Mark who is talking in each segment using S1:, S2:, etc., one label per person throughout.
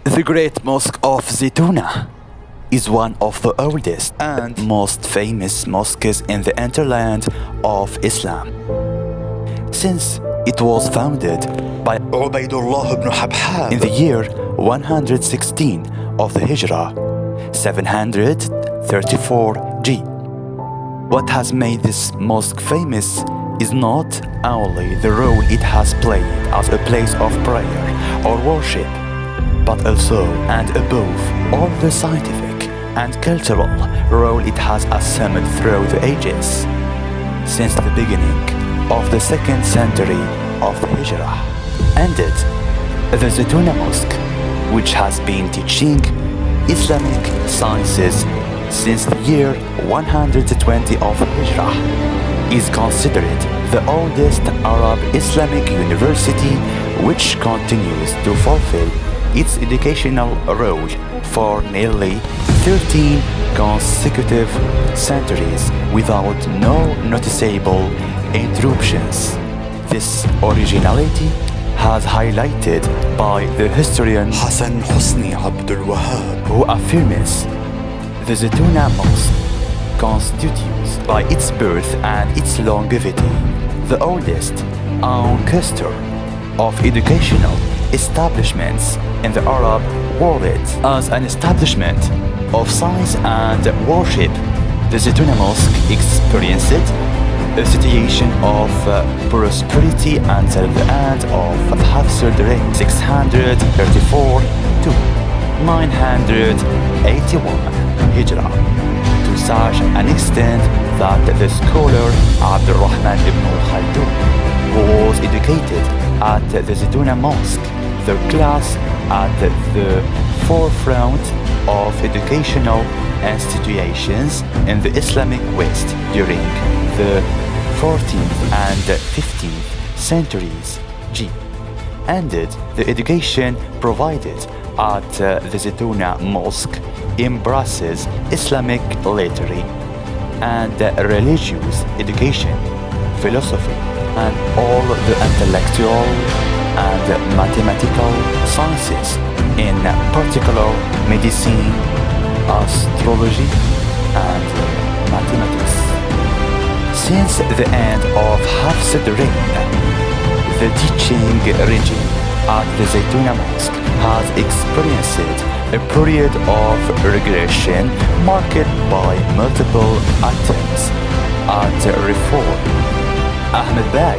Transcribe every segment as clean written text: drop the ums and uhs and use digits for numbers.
S1: The Great Mosque of Zaytuna is one of the oldest and most famous mosques in the hinterland of Islam, since it was founded by Ubaydullah ibn Habhab in the year 116 of the Hijrah, 734 G. What has made this mosque famous is not only the role it has played as a place of prayer or worship, but also and above all the scientific and cultural role it has assumed through the ages, since the beginning of the 2nd century of the Hijrah. Ended the Zaytuna Mosque, which has been teaching Islamic sciences since the year 120 of the Hijrah, is considered the oldest Arab Islamic university which continues to fulfill its educational role for nearly 13 consecutive centuries without no noticeable interruptions. This originality has highlighted by the historian Hassan Hosni Abdul Wahab, who affirms the Zaytuna Mosque constitutes by its birth and its longevity the oldest ancestor of educational establishments in the Arab world. As an establishment of science and worship, the Zaytuna Mosque experienced a situation of prosperity until the end of Hafs al-Reign 634 to 981 Hijrah, to such an extent that the scholar Abdul Rahman ibn al-Khaldun, who was educated at the Zaytuna Mosque, the class at the forefront of educational institutions in the Islamic West during the 14th and 15th centuries G. Ended the education provided at the Zaytuna Mosque embraces Islamic literature and religious education, philosophy, and all the intellectual and mathematical sciences, in particular medicine, astrology, and mathematics. Since the end of Hafs al-Reign, the teaching regime at the Zaytuna Mosque has experienced a period of regression marked by multiple attempts at reform. Ahmed Bey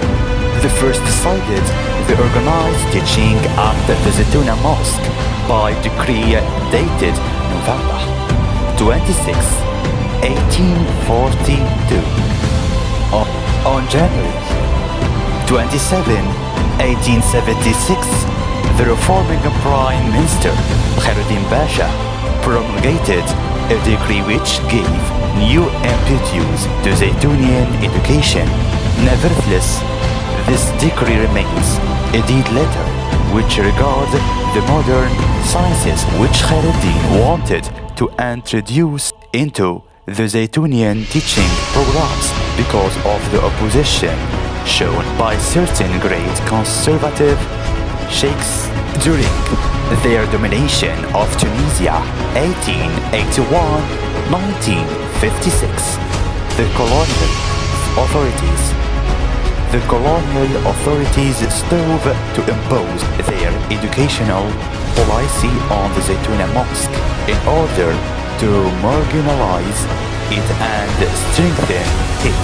S1: the first decided the organized teaching at the Zaytuna Mosque by decree dated November 26, 1842. On January 27, 1876, the reforming Prime Minister Khairuddin Pasha promulgated a decree which gave new impetus to Zaytunian education. Nevertheless, this decree remains a dead letter which regards the modern sciences which Khairuddin wanted to introduce into the Zaytunian teaching programs because of the opposition shown by certain great conservative sheikhs during their domination of Tunisia 1881-1956. The colonial authorities strove to impose their educational policy on the Zaytuna Mosque in order to marginalize it and strengthen it,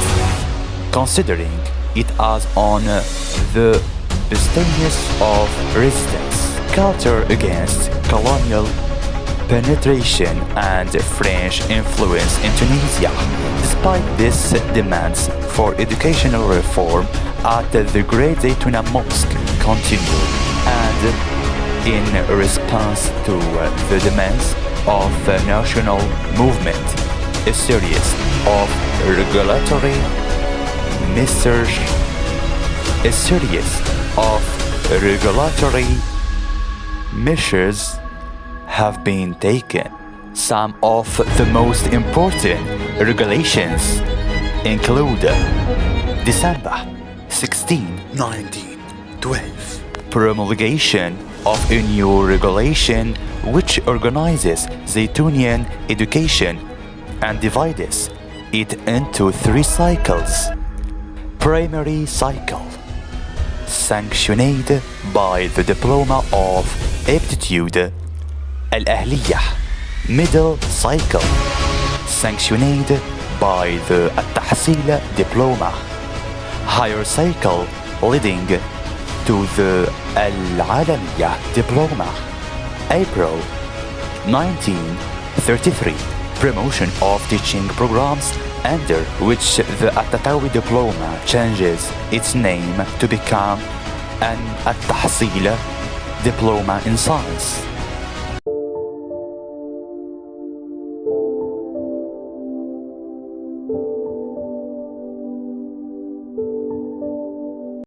S1: considering it as on the bastions of resistance, counter against colonial penetration and French influence in Tunisia. Despite these demands for educational reform at the Great Zaytuna Mosque continued, and in response to the demands of the national movement, a series of regulatory measures have been taken. Some of the most important regulations include December 16, 1912 promulgation of a new regulation which organizes Zaytunian education and divides it into 3 cycles. Primary cycle, sanctioned by the Diploma of Aptitude الأهلية. Middle cycle, sanctioned by the التحصيل Diploma. Higher cycle leading to the العالمية Diploma. April 1933. Promotion of teaching programs under which the التطاوي Diploma changes its name to become an التحصيل Diploma in Science.